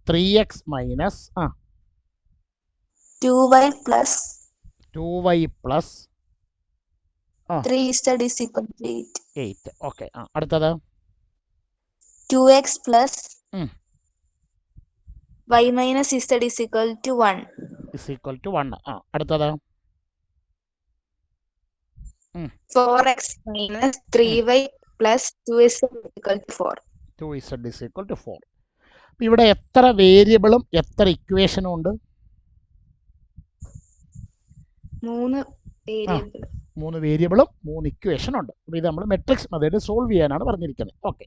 3x minus 2y plus 2y plus 3z is equal to 8. 8. Okay, അടുത്തത് 2x plus ഉം. y minus z is equal to 1. Is equal to 1. അടുത്തത് 4x minus 3y plus 2z is equal to 4. 2z is equal to 4. ഇവിടെ എത്ര വേരിയബിളും എത്ര ഇക്വേഷനും ഉണ്ട്? 3 variable. 3 വേരിയബിളും 3 ഇക്വേഷനും ഉണ്ട്. അപ്പോൾ ഇത് നമ്മൾ മെട്രിക്സ് മെത്തേഡ് സോൾവ് ചെയ്യാനാണ് പറഞ്ഞിരിക്കുന്നത്. ഓക്കെ,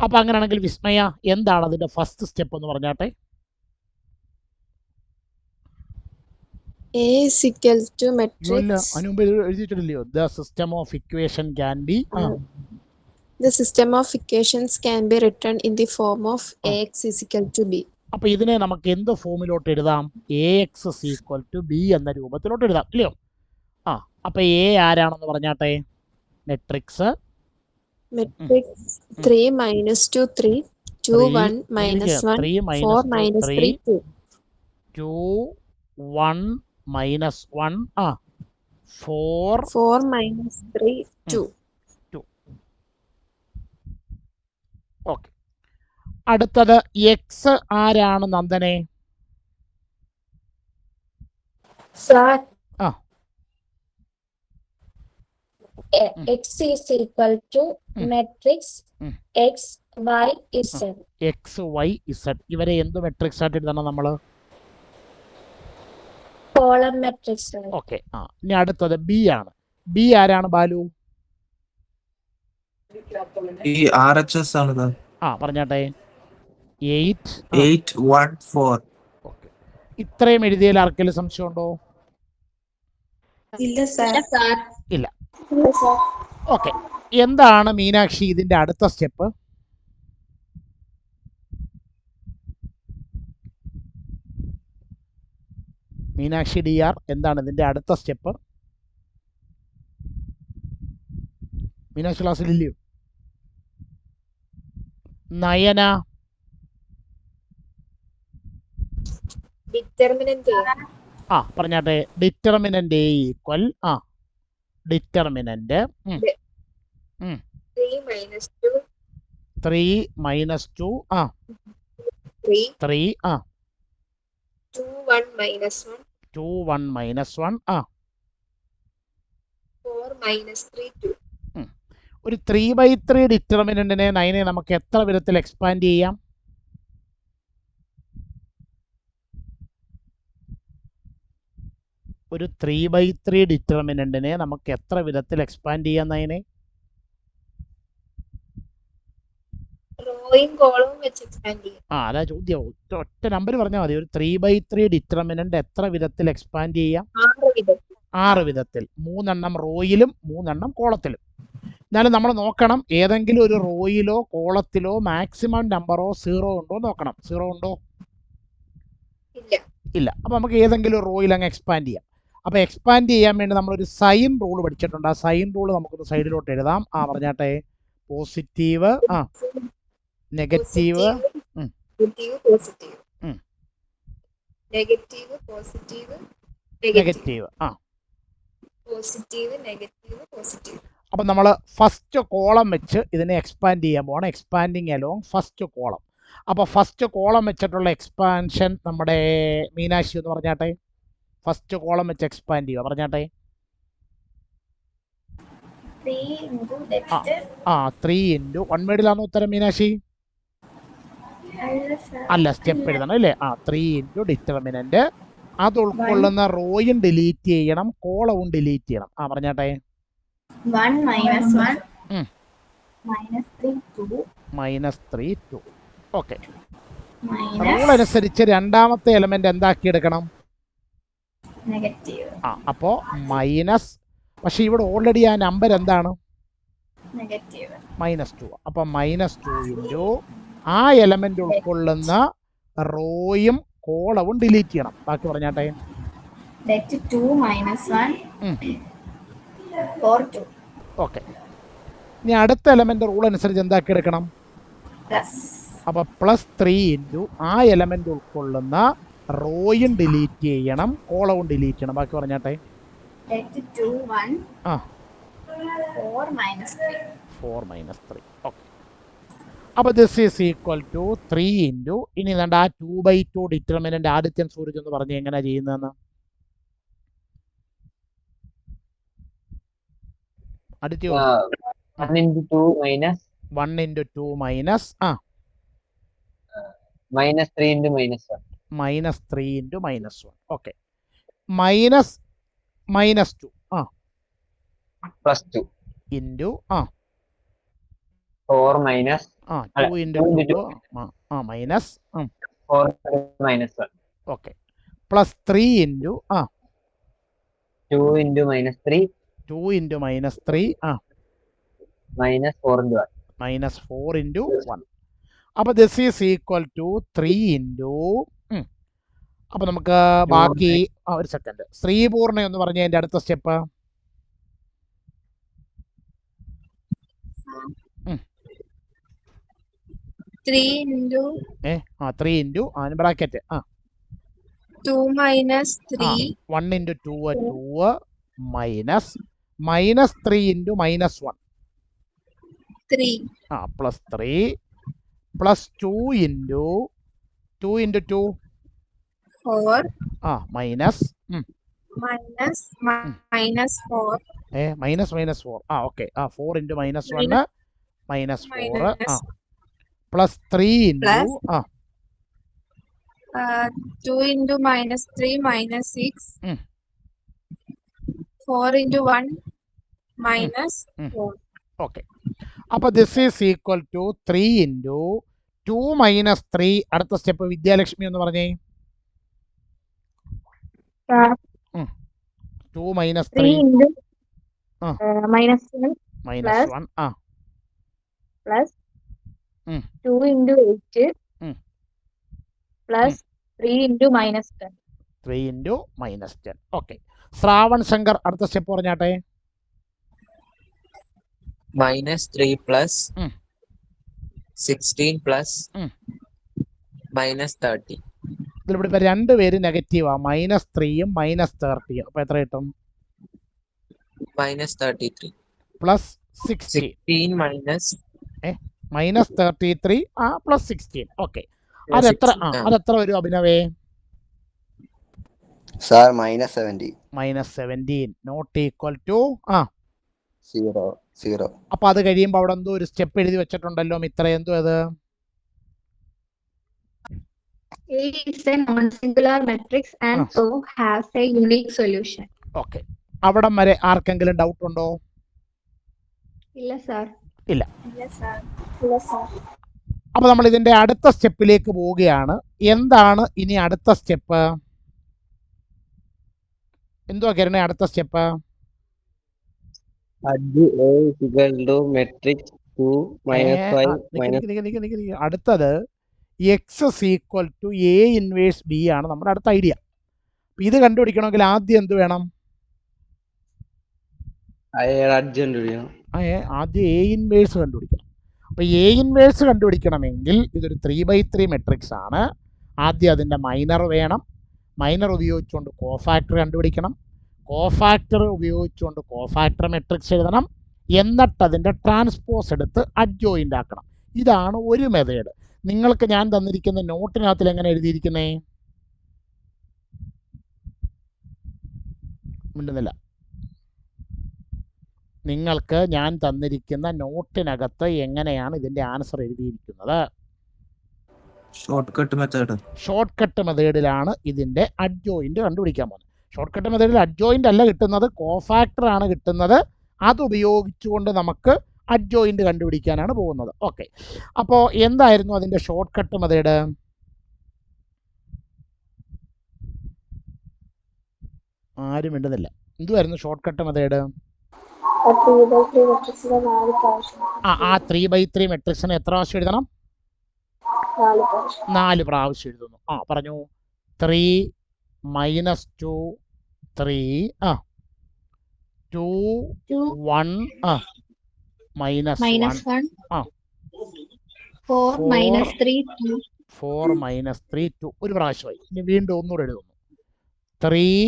അപ്പോൾ അങ്ങനെയാണെങ്കിൽ വിസ്മയ എന്താണ് അതിൻ്റെ ഫസ്റ്റ് സ്റ്റെപ്പ് എന്ന് പറഞ്ഞാട്ടെ? A is equal to matrix. അതിന് മുമ്പ് എഴുതിയിട്ടില്ലയോ? The system of equation can be The system of equations can be written in the form of Ax is equal to B. അപ്പോൾ ഇതിനെ നമുക്ക് എന്ത് ഫോമിലോട്ട് എഴുതാം? Ax is equal to B എന്ന രൂപത്തിലോട്ട് എഴുതാം, ഇല്ലയോ? അപ്പോൾ A ആരാണെന്ന് പറഞ്ഞാട്ടെ? Matrix Matrix 3 minus 2 3 2 1 minus 1 4 minus 3 2. 2 1 minus 1 4 minus 3 2. Okay, അടുത്തത് എക്സ് ആരാണ് നന്ദനെ? X is equal to matrix X, Y, Z. X Y z. ഇവരെ എന്ത് മെട്രിക്സ് ആയിട്ട് എഴുതണം നമ്മൾ? Column matrix. ഓക്കെ, ഇനി അടുത്തത് ബി ആണ്. ബി ആരാണ് ബാലു? ഈ RHS ആണ് സർ. പറഞ്ഞാട്ടെ. 8 8 1 4. ഓക്കെ, ഇത്രയും എഴുതിയതിൽ ആർക്കെങ്കിലും സംശയമുണ്ടോ? ഇല്ല സർ. ഇല്ല. ഓക്കെ, എന്താണ് മീനാക്ഷി ഇതിന്റെ അടുത്ത സ്റ്റെപ്പ്? മീനാക്ഷി DR എന്താണ് ഇതിന്റെ അടുത്ത സ്റ്റെപ്പ്? മീനാക്ഷി ക്ലാസ്സിൽ ഇല്ലയോ? നയന? പറഞ്ഞാട്ടെ. Determinant A equal determinant 3 minus 2 3 2 1 minus 1 2 1 minus 1 4 minus 3 2. ഒരു 3/3 ഡിറ്റർമിനന്റിനെ നയനെ നമുക്ക് എത്ര വിധത്തിൽ എക്സ്പാൻഡ് ചെയ്യാം? ഒരു 3/3 ഡിറ്റർമിനന്റിനെ നമുക്ക് എത്ര വിധത്തിൽ എക്സ്പാൻഡ് ചെയ്യാം നയനെ? അതാ ചോദ്യം. ഒറ്റ നമ്പർ പറഞ്ഞാൽ മതി. ഒരു 3/3 ഡിറ്റർമിനന്റ് എത്ര വിധത്തിൽ എക്സ്പാൻഡ് ചെയ്യാം? 6 വിധത്തിൽ. 3 എണ്ണം റോയിലും 3 എണ്ണം കോളത്തിലും. എന്നാലും നമ്മൾ നോക്കണം, ഏതെങ്കിലും ഒരു റോയിലോ കോളത്തിലോ മാക്സിമം നമ്പറോ 0 ഉണ്ടോ നോക്കണം. 0 ഉണ്ടോ? ഇല്ല. അപ്പോൾ നമുക്ക് ഏതെങ്കിലും ഒരു റോയിൽ അങ്ങ് എക്സ്പാൻഡ് ചെയ്യാം. അപ്പോൾ എക്സ്പാൻഡ് ചെയ്യാൻ വേണ്ടി നമ്മളൊരു സൈൻ റൂൾ പഠിച്ചിട്ടുണ്ട്. ആ സൈൻ റൂൾ നമുക്കൊന്ന് സൈഡിലോട്ട് എഴുതാം. പറഞ്ഞാട്ടെ. പോസിറ്റീവ് നെഗറ്റീവ് നെഗറ്റീവ് അപ്പം നമ്മൾ ഫസ്റ്റ് കോളം വെച്ച് ഇതിനെ എക്സ്പാൻഡ് ചെയ്യാൻ പോകണം. Expanding along first column. അപ്പോൾ ഫസ്റ്റ് കോളം വെച്ചിട്ടുള്ള എക്സ്പാൻഷൻ നമ്മുടെ മീനാക്ഷി എന്ന് പറഞ്ഞാട്ടെ. ഫസ്റ്റ് കോളം വെച്ച് എക്സ്പാൻഡ് ചെയ്യുക. പറഞ്ഞാട്ടെ. 3 ഇൻറ്റു 1 വേർഡിലാണോ ഉത്തരം മീനാക്ഷി? അല്ല, സ്റ്റെപ്പ് എഴുതണം അല്ലേ? 3 ഇൻറ്റു ഡിറ്റർമിനന്റ്. അത് ഉൾക്കൊള്ളുന്ന റോയും ഡിലീറ്റ് ചെയ്യണം, കോളവും ഡിലീറ്റ് ചെയ്യണം. പറഞ്ഞാട്ടെ. 1 minus 1 minus 3 2 minus 3 2. Okay, rule അനുസരിച്ച് രണ്ടാമത്തെ എലമെന്റ് എന്താക്കി എടുക്കണം? നെഗറ്റീവ്. അപ്പോൾ മൈനസ്. പക്ഷെ ഇവിടെ ഓൾറെഡി ആ നമ്പർ എന്താണ്? -2. അപ്പം -2 ഇൻറ്റു ആ എലമെന്റ് ഉൾക്കൊള്ളുന്ന റോയും കോളവും ഡിലീറ്റ് ചെയ്യണം. ബാക്കി പറഞ്ഞാട്ടെ. 2 minus 1 4 2. ഓക്കെ, ഇനി അടുത്ത എലമെന്റ് റൂൾ അനുസരിച്ച് എന്താക്കി എടുക്കണം? അപ്പൊ +3 ഇൻറ്റു ആ എലമെന്റ് ഉൾക്കൊള്ളുന്ന റോയും ഡിലീറ്റ് ചെയ്യണം, കോളവും ഡിലീറ്റ് ചെയ്യണം. ബാക്കി പറഞ്ഞാട്ടെ. Let 2 1 ആ 4 minus 3. 4 മൈനസ് 3. ഓക്കെ. അപ്പോൾ this is equal to 3 into ഇനി എന്താ ആ 2/2 ഡിറ്റർമിനൻ്റ് ആദിത്യൻ സൂരജ് എന്ന് പറഞ്ഞ് എങ്ങനെയാണ് ചെയ്യുന്നതെന്ന് ആദിത്യോ. 1 into 2 minus 1 into 2 minus minus 3 into minus 1. -3 into -1. Okay. -2 Plus 2. Into 4 minus 2 into 2 minus 4 minus 1. Okay. +3 into 2 into minus 3 2 into -3 minus 4 into 1. -4 into 1. അപ്പോൾ this is equal to 3 into അപ്പോൾ നമുക്ക് ബാക്കി ഒരു സെക്കൻഡ് ശ്രീപൂർണ്ണ എന്ന് പറഞ്ഞ അതിൻ്റെ അടുത്ത step 3 into 3 into bracket 2 minus 3 1 into 2 minus -3 into -1 3 +3 plus 2 into 2 4 minus minus -4 -4 okay. 4 into -1 -4 plus 3 into 2 into -3 -6 4 into 1 -4. Okay. അപ്പോൾ this is equal to 3 into 2 - 3. അടുത്ത സ്റ്റെപ്പ് വിദ്യാലക്ഷ്മി എന്ന് പറഞ്ഞേ. 2 - 3 into -1 plus Mm. 2 into 8 plus 3 into -10. 3 into -10. Okay. Shravan Shankar അടുത്ത step പറഞ്ഞാട്ടെ. -3 plus Mm. 16 plus Mm. -30. ഇതിലിവിടെ ഇപ്പം 2 പേര് നെഗറ്റീവാണ്, -3ഉം -30ഉം. അപ്പോൾ എത്ര കിട്ടും? -33 പ്ലസ് 16 16 minus -33 പ്ലസ് 16. ഓക്കെ. അതെത്ര അതെത്ര വരും അഭിനവേ? സാർ -17. -17 not equal to 0. അപ്പൊ അത് കഴിയുമ്പോൾ അവിടെ എന്തോ ഒരു സ്റ്റെപ്പ് എഴുതി വെച്ചിട്ടുണ്ടല്ലോ മിത്ര, എന്തോ അത്? A is a non-singular matrix and so has a unique solution. Okay. അവിടം വരെ ആർക്കെങ്കിലും ഡൗട്ട് ഉണ്ടോ? ഇല്ല സാർ. ഇല്ല. ഇല്ല സാർ. ഇല്ല സാർ. അപ്പൊ നമ്മൾ ഇതിന്റെ അടുത്ത സ്റ്റെപ്പിലേക്ക് പോവുകയാണ്. എന്താണ് ഇനി അടുത്ത സ്റ്റെപ്പ്? എന്തുവാ കരുണേ അടുത്ത സ്റ്റെപ്പ്? അടുത്തത് X is equal to A inverse B ആണ് നമ്മുടെ അടുത്ത ഐഡിയ. ഇത് കണ്ടുപിടിക്കണമെങ്കിൽ ആദ്യം എന്ത് വേണം? ആദ്യം A ഇൻവേഴ്സ് കണ്ടുപിടിക്കണം. അപ്പൊ A ഇൻവേഴ്സ് കണ്ടുപിടിക്കണമെങ്കിൽ ഇതൊരു 3/3 മെട്രിക്സ് ആണ്. ആദ്യം അതിൻ്റെ മൈനർ വേണം. മൈനർ ഉപയോഗിച്ചുകൊണ്ട് കോഫാക്ടർ കണ്ടുപിടിക്കണം. കോഫാക്ടർ ഉപയോഗിച്ചുകൊണ്ട് കോഫാക്ടർ മെട്രിക്സ് എഴുതണം. എന്നിട്ട് അതിൻ്റെ ട്രാൻസ്പോസ് എടുത്ത് അഡ്ജോയിൻ്റ് ആക്കണം. ഇതാണ് ഒരു മെത്തേഡ്. നിങ്ങൾക്ക് ഞാൻ തന്നിരിക്കുന്ന നോട്ടിനകത്തിൽ എങ്ങനെ എഴുതിയിരിക്കുന്നേ? മിണ്ടുന്നില്ല. നിങ്ങൾക്ക് ഞാൻ തന്നിരിക്കുന്ന നോട്ടിനകത്ത് എങ്ങനെയാണ് ഇതിൻ്റെ ആൻസർ എഴുതിയിരിക്കുന്നത്? ഷോർട്ട് കട്ട് മെത്തേഡിലാണ് ഇതിൻ്റെ അഡ്ജോയിൻ്റ് കണ്ടുപിടിക്കാൻ പോകുന്നത്. ഷോർട്ട് കട്ട് മെത്തേഡിൽ അഡ്ജോയിൻ്റ് അല്ല കിട്ടുന്നത്, കോഫാക്ടർ ആണ് കിട്ടുന്നത്. അത് ഉപയോഗിച്ചുകൊണ്ട് നമുക്ക് അഡ്ജോയിൻ്റ് കണ്ടുപിടിക്കാനാണ് പോകുന്നത്. ഓക്കെ. അപ്പോൾ എന്തായിരുന്നു അതിൻ്റെ ഷോർട്ട് കട്ട് മെത്തേഡ്? ആരും മിണ്ടുന്നില്ല. എന്തുവായിരുന്നു ഷോർട്ട് കട്ട് മെത്തേഡ്? ആ 3/3 മെട്രിക്സിന് എത്ര പ്രാവശ്യം എഴുതണം? 4 പ്രാവശ്യം എഴുതുന്നു. പറഞ്ഞു. 3 - 2 3 2 1 -1 1 4 minus 3 2. 4 minus 3 2 ഒരു പ്രാവശ്യമായി. ഇനി വീണ്ടും ഒന്നുകൂടെ എഴുതുന്നു. 3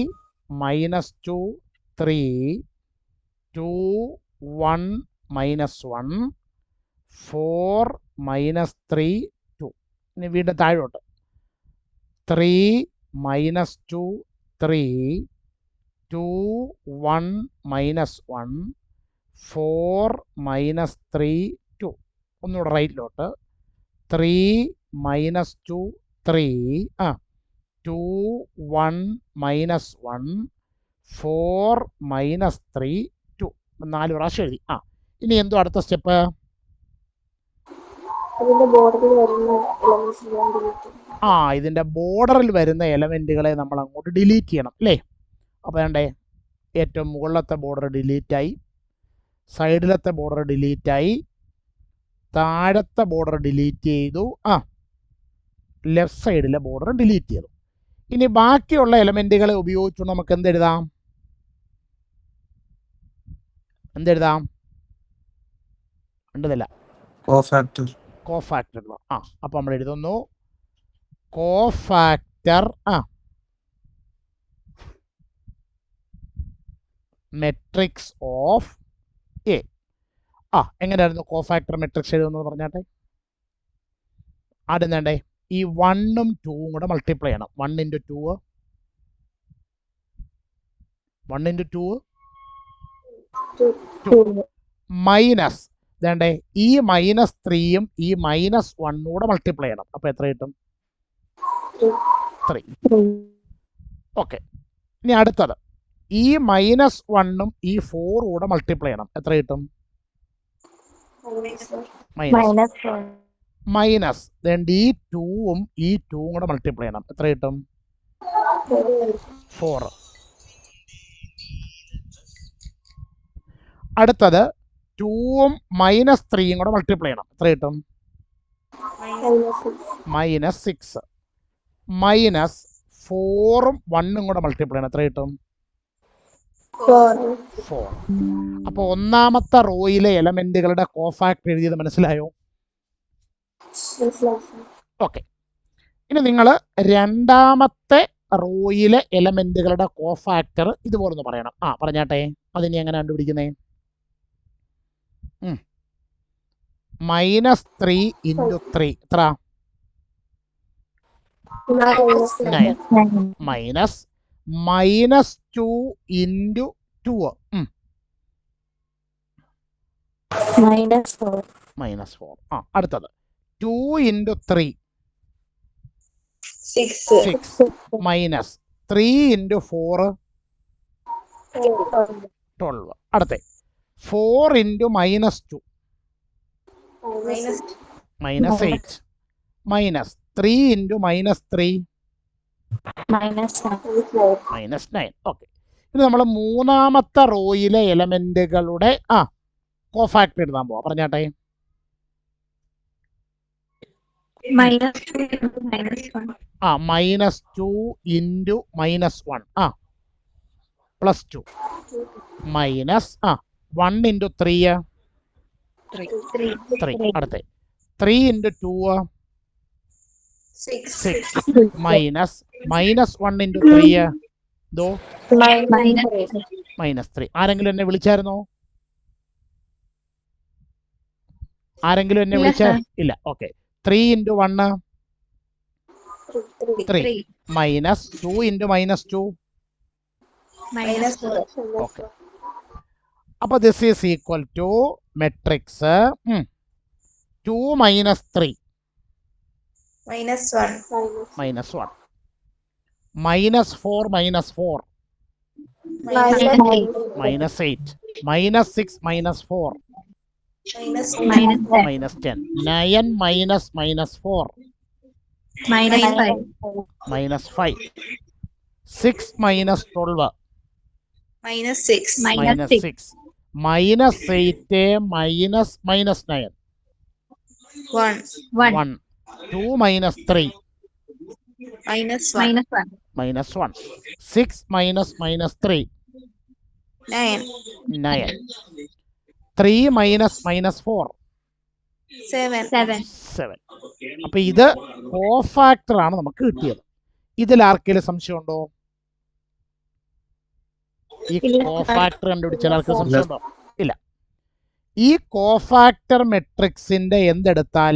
minus 2 3 2 1 minus 1 4 minus 3 2. ഇനി വീണ്ടും താഴോട്ട് 3 minus 2 3 2 1 minus 1 4 minus 3 2. ഒന്നുകൂടെ റൈറ്റിലോട്ട് 3 minus 2 3 2 1 minus 1 4 minus 3 2. 4 പ്രാവശ്യം എഴുതി. ഇനി എന്തോ അടുത്ത സ്റ്റെപ്പ്? ഇതിന്റെ ബോർഡറിൽ വരുന്ന എലമെന്റുകളെ നമ്മൾ അങ്ങോട്ട് ഡിലീറ്റ് ചെയ്യണം അല്ലേ? അപ്പോൾ വേണ്ടേ, ഏറ്റവും മുകളിലത്തെ ബോർഡർ ഡിലീറ്റായി, സൈഡിലത്തെ ബോർഡർ ഡിലീറ്റായി, താഴത്തെ ബോർഡർ ഡിലീറ്റ് ചെയ്തു, ലെഫ്റ്റ് സൈഡിലെ ബോർഡർ ഡിലീറ്റ് ചെയ്തു. ഇനി ബാക്കിയുള്ള എലമെന്റുകളെ ഉപയോഗിച്ചു നമുക്ക് എന്തെഴുതാം? കണ്ടതില്ല, കോഫാക്ടർ. അപ്പൊ നമ്മൾ എഴുതുന്നു കോഫാക്ടർ മെട്രിക്സ് ഓഫ് എ. എങ്ങനെയായിരുന്നു കോഫാക്ടർ മെട്രിക്സ് എഴുതുന്നത് പറഞ്ഞാട്ടെ? ആദ്യം വേണ്ടേ ഈ 1ഉം 2ഉം കൂടെ മൾട്ടിപ്ലൈ ചെയ്യണം. 1 into 2 മൈനസ് വേണ്ടേ ഈ -3ഉം ഈ -1 കൂടെ മൾട്ടിപ്ലൈ ചെയ്യണം. അപ്പൊ എത്ര കിട്ടും? 3. ഓക്കെ, ഇനി അടുത്തത് ഈ -1ഉം ഈ 4 കൂടെ മൾട്ടിപ്ലൈ ചെയ്യണം. എത്ര കിട്ടും? മൈനസ് ഈ 2ഉം ഈ 2ഉം കൂടെ മൾട്ടിപ്ലൈ ചെയ്യണം. എത്ര കിട്ടും? 4. അടുത്തത് 2ഉം -3ഉം കൂടെ മൾട്ടിപ്ലൈ ചെയ്യണം. എത്ര കിട്ടും? -6. മൈനസ് 4ഉം 1ഉം കൂടെ മൾട്ടിപ്ലൈ ചെയ്യണം. എത്ര കിട്ടും? 4. അപ്പോൾ ഒന്നാമത്തെ റോയിലെ എലമെന്റുകളുടെ കോഫാക്ടർ എഴുതിയത് മനസ്സിലായോ? ഓക്കെ, ഇനി നിങ്ങൾ രണ്ടാമത്തെ റോയിലെ എലമെന്റുകളുടെ കോഫാക്ടർ ഇതുപോലൊന്ന് പറയണം. പറഞ്ഞാട്ടെ, അതിനി എങ്ങനെ കണ്ടുപിടിക്കുന്നേ? -3 into 3 എത്ര? 9. Minus -2 into 2 -4. അടുത്തത് 2 into 3 6 മൈനസ് 3 into 4 12. അടുത്ത 4 into -2 -8 മൈനസ് 3 into -3 -9. ഓക്കെ, ഇത് നമ്മൾ മൂന്നാമത്തെ റോയിലെ എലമെന്റുകളുടെ കോഫാക്ടർ എഴുതാൻ പോവാ. പറഞ്ഞാട്ടെ. -2 into -1 +2 മൈനസ് 1 into 3 3. അടുത്ത 3 into 2 6 മൈനസ് -1 into 3 -3. ആരെങ്കിലും എന്നെ വിളിച്ചായിരുന്നോ? ഇല്ല. Okay, 3 into 1 3 minus 2 into -2 -4. Okay, അപ്പൊ this is equal to matrix 2 minus 3 -1 -4 -4 -8 -6 -4 -10 9 minus -4 -5 6 minus 12 -6 -8 -9 1 2 minus 3 -1 6 minus -3 9 3 minus -4 7 7. അപ്പൊ ഇത് കോഫാക്ടർ ആണ് നമുക്ക് കിട്ടിയത്. ഇതിൽ ആർക്കെങ്കിലും സംശയമുണ്ടോ? ഈ കോഫാക്ടർ കണ്ടുപിടിച്ചാൽ ആർക്കും സംശയമുണ്ടോ? ഇല്ല. ഈ കോഫാക്ടർ മെട്രിക്സിന്റെ എന്തെടുത്താൽ,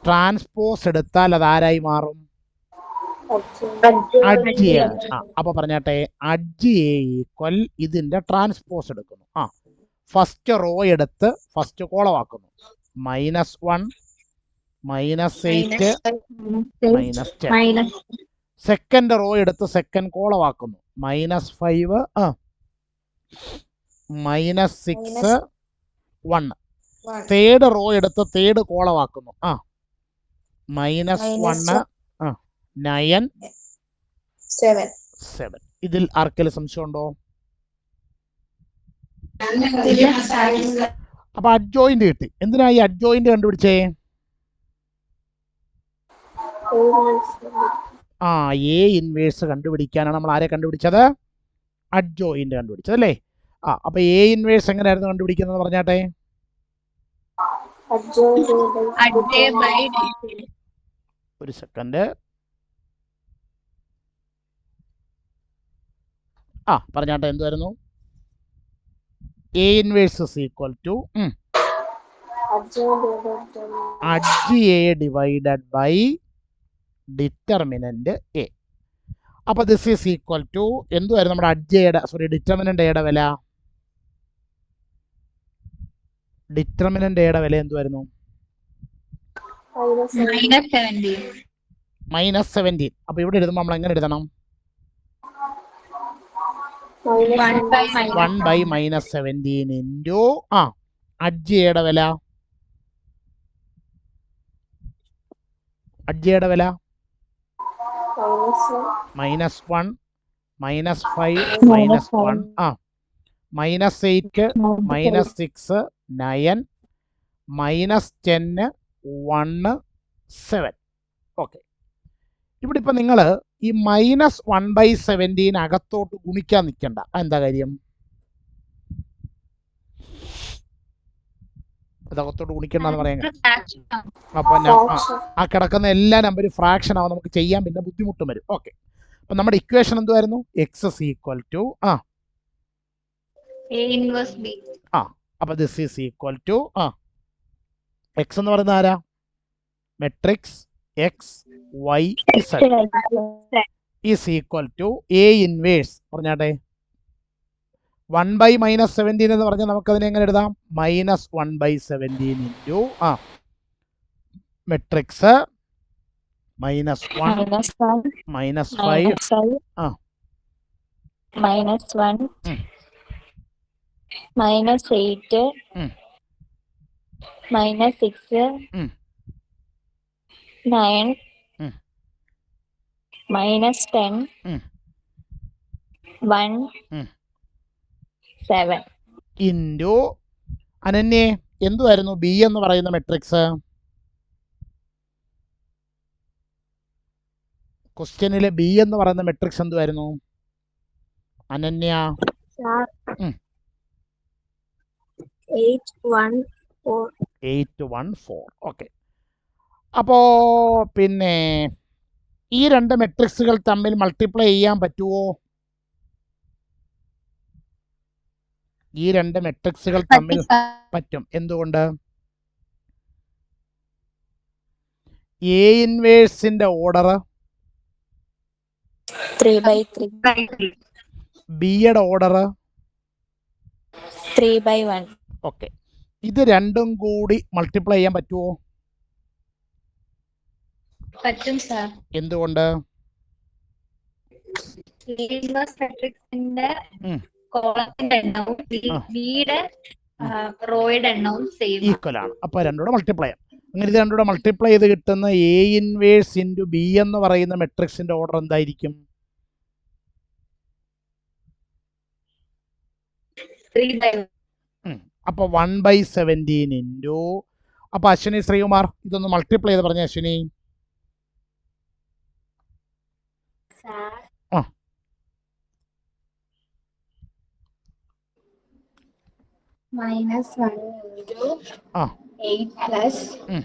ട്രാൻസ്പോസ് എടുത്താൽ അത് ആരായി മാറും? Adj A. അപ്പൊ പറഞ്ഞാട്ടെ, അഡ്ജ് എ ഈക്വൽ ഇതിന്റെ ട്രാൻസ്പോസ് എടുക്കുന്നു. ഫസ്റ്റ് റോ എടുത്ത് ഫസ്റ്റ് കോളമാക്കുന്നു. -1 -8 -10. സെക്കൻഡ് റോ എടുത്ത് സെക്കൻഡ് കോളമാക്കുന്നു. -5 -6 1. തേർഡ് റോ എടുത്ത് തേർഡ് കോളമാക്കുന്നു. -1 9 7. ഇതിൽ ആർക്കെങ്കിലും സംശയമുണ്ടോ? അപ്പൊ അഡ്ജോയിന്റ് കിട്ടി. എന്തിനാ ഈ അഡ്ജോയിന്റ് കണ്ടുപിടിച്ചേ? എ ഇൻവേഴ്സ് കണ്ടുപിടിക്കാനാണ് നമ്മൾ ആരെ കണ്ടുപിടിച്ചത്? അഡ്ജോയിന്റ് കണ്ടുപിടിച്ചത് അല്ലേ? അപ്പൊ എ ഇൻവേഴ്സ് എങ്ങനെയായിരുന്നു കണ്ടുപിടിക്കുന്നത് പറഞ്ഞാട്ടെ? ഒരു സെക്കൻഡ്. പറഞ്ഞാട്ടെ, എന്തുവായിരുന്നു? A inverse is equal to adj A divided by determinant A. അപ്പൊ ദിസ് ഈസ് ഈക്വൽ ടു എന്തുവായിരുന്നു നമ്മുടെ ഡിറ്റർമിനന്റ് എയുടെ വില? ഡിറ്റർമിനന്റ് എയുടെ വില എന്തുവായിരുന്നു? -17. അപ്പൊ ഇവിടെ എഴുതുമ്പോൾ നമ്മൾ എങ്ങനെ എഴുതണം? 1 by -17 ഇൻറ്റു അഡ്ജ് എയുടെ വില. അഡ്ജ് എയുടെ വില -1 -5 -1 -8 -6 9 -10 1 7. ഓക്കെ. ഇവിടെ ഇപ്പൊ നിങ്ങൾ ഈ -1/17 അകത്തോട്ട് ഗുണിക്കാൻ നിൽക്കണ്ട. എന്താ കാര്യം? അതകത്തോട്ട് ഗുണിക്കണ്ടെന്ന് പറയാൻ, അപ്പൊ ആ കിടക്കുന്ന എല്ലാ നമ്പരും ഫ്രാക്ഷൻ ആവും, നമുക്ക് ചെയ്യാൻ പിന്നെ ബുദ്ധിമുട്ടും വരും. ഓക്കെ. അപ്പൊ നമ്മുടെ ഇക്വേഷൻ എന്തുവായിരുന്നു? x is equal to അപ്പൊ this is equal to X എന്ന് പറയുന്നത് ആരാ? Matrix X Y Z is equal to A inverse. പറഞ്ഞാട്ടെ, 1 by -17 എന്ന് പറഞ്ഞാൽ നമുക്കതിനെ എങ്ങനെ എഴുതാം? -1/17 ഇൻറ്റു മെട്രിക്സ് -1 -5 -1 -8 -6 9 -10 1 7 ഇൻറ്റു അനന്യേ എന്തുവായിരുന്നു ബി എന്ന് പറയുന്ന മെട്രിക്സ്? ക്വസ്റ്റ്യനിലെ ബി എന്ന് പറയുന്ന മെട്രിക്സ് എന്തുവായിരുന്നു അനന്യ? 814. ഓക്കെ. അപ്പോ പിന്നെ ഈ രണ്ട് മെട്രിക്സുകൾ തമ്മിൽ മൾട്ടിപ്ലൈ ചെയ്യാൻ പറ്റുമോ? ഈ രണ്ട് മെട്രിക്സുകൾ തമ്മിൽ പറ്റും. എന്തുകൊണ്ട്? എ ഇൻവേഴ്സിന്റെ ഓർഡർ 3/3, ബിയുടെ ഓർഡർ 3/1. ഓക്കെ. ഇത് രണ്ടും കൂടി മൾട്ടിപ്ലൈ ചെയ്യാൻ പറ്റുമോ? പറ്റും സർ. എന്തുകൊണ്ട്? മെട്രിക്സിന്റെ കോളത്തിന്റെ എണ്ണവും ബിയുടെ റോയുടെ എണ്ണവും ഈക്വൽ ആണ്. അപ്പൊ രണ്ടുകൂടെ മൾട്ടിപ്ലൈ ചെയ്യാം. അങ്ങനെ ഇത് രണ്ടുകൂടെ മൾട്ടിപ്ലൈ ചെയ്ത് കിട്ടുന്ന എ ഇൻവേഴ്സ് ഇൻറ്റു ബി എന്ന് പറയുന്ന മെട്രിക്സിന്റെ ഓർഡർ എന്തായിരിക്കും? 3/1. അപ്പൊ 1/17 ഇൻറ്റു, അപ്പൊ അശ്വിനി ശ്രീകുമാർ ഇതൊന്ന് മൾട്ടിപ്ലൈ ചെയ്ത് പറഞ്ഞ Ashwini. -1 into 8 plus Mm.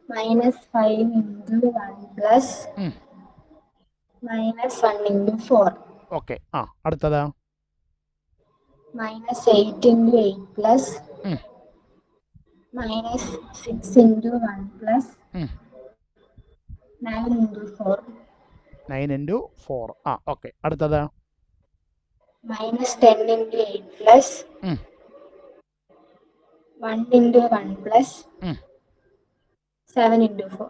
minus 5 into 1 plus Mm. minus 1 into 4 okay ആ അടുത്തത് minus 8 into 8 plus Mm. minus 6 into 1 plus Mm. 9 into 4 9 into 4 ആ ഓക്കെ അടുത്തത് minus 10 into 8 plus Mm. 1 into 1 plus Mm. 7 into 4.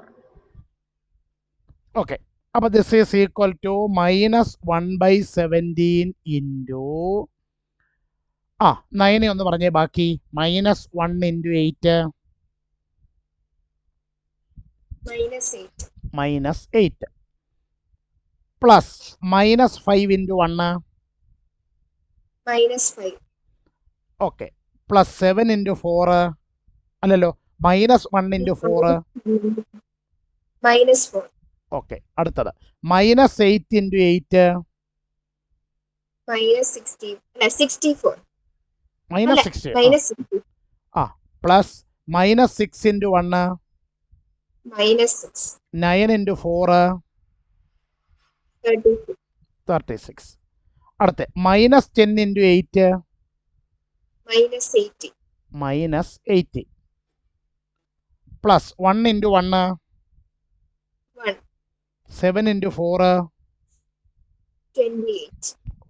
Okay അപ്പോൾ this is equal to -1/17 into ആ 9 ഒന്ന് പറഞ്ഞേ ബാക്കി -1 into 8 -8 plus -5 into 1 -5 okay plus 7 into 4 അല്ലല്ലോ -1 into 4 -4 okay അടുത്തത് -8 into 8 -60 64 -60 -60 plus -6 into 1 -6 9 into 4 36 അടുത്ത -10 into 8 -80 -80 plus 1 into 1 1 7 into 4 28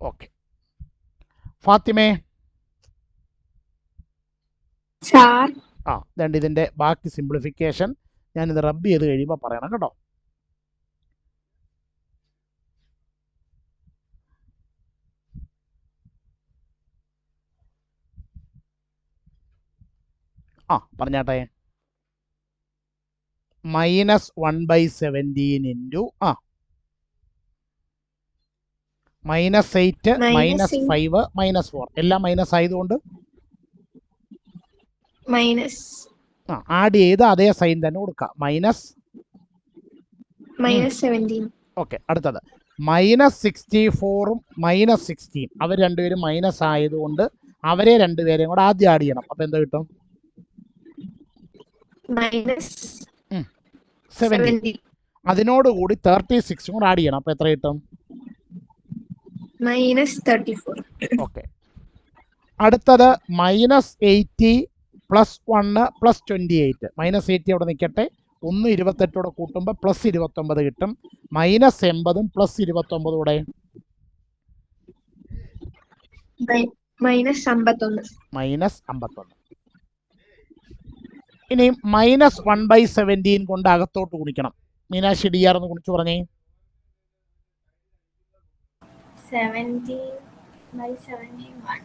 okay ഫാത്തിമേ sir ആ ദണ്ട് ഇതിൻ്റെ ബാക്കി സിംപ്ലിഫിക്കേഷൻ ഞാനിത് റബ്ബ് ചെയ്ത് കഴിയുമ്പോൾ പറയണം കേട്ടോ ആ പറഞ്ഞാട്ടെ -1/17 ഇൻറ്റു -8 -5 -4 എല്ലാം മൈനസ് ആയതുകൊണ്ട് മൈനസ് ആഡ് ചെയ്ത് അതേ സൈൻ തന്നെ കൊടുക്കാം -17 ഓക്കെ അടുത്തത് -64ഉം -16 അവർ രണ്ടുപേരും മൈനസ് ആയതുകൊണ്ട് അവരെ രണ്ടുപേരെയും കൂടെ ആദ്യം ആഡ് ചെയ്യണം അപ്പോൾ എന്താ കിട്ടും -70 അതിനോടുകൂടി 36 കൂടെ ആഡ് ചെയ്യണം അപ്പോൾ എത്ര കിട്ടും -34 ഓക്കെ അടുത്തത് -80 +1 +28 -80 അവിടെ നിൽക്കട്ടെ 1 28 കൂട്ടുമ്പോൾ +29 കിട്ടും -80 +29 കൂടെ -51 ഇനി -1/17 കൊണ്ട് അകത്തോട്ട് ഗുണിക്കണം മീനാക്ഷി ഡി ആർ എന്ന് ഗുണിച്ചു പറഞ്ഞേ 70/71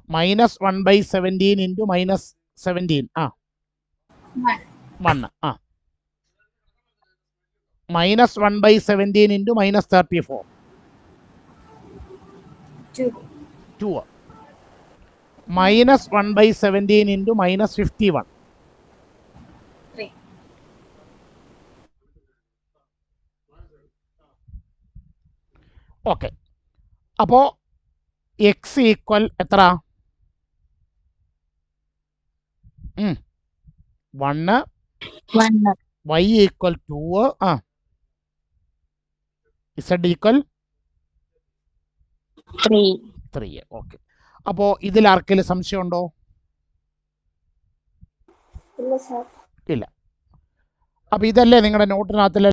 -1/17 ഇൻറ്റു -17 1 -1/17 ഇൻറ്റു -34 2 -1/17 ഇൻറ്റു -51 3 ഓക്കെ അപ്പോൾ എക്സ് ഈക്വൽ എത്ര 1 y equal 2 z equal 3 okay അപ്പോൾ ഇതിൽ ആർക്കെങ്കിലും സംശയമുണ്ടോ ഇല്ല സാർ ഇല്ല അപ്പോൾ ഇതല്ലേ നിങ്ങളുടെ നോട്ടിനകത്തിൽ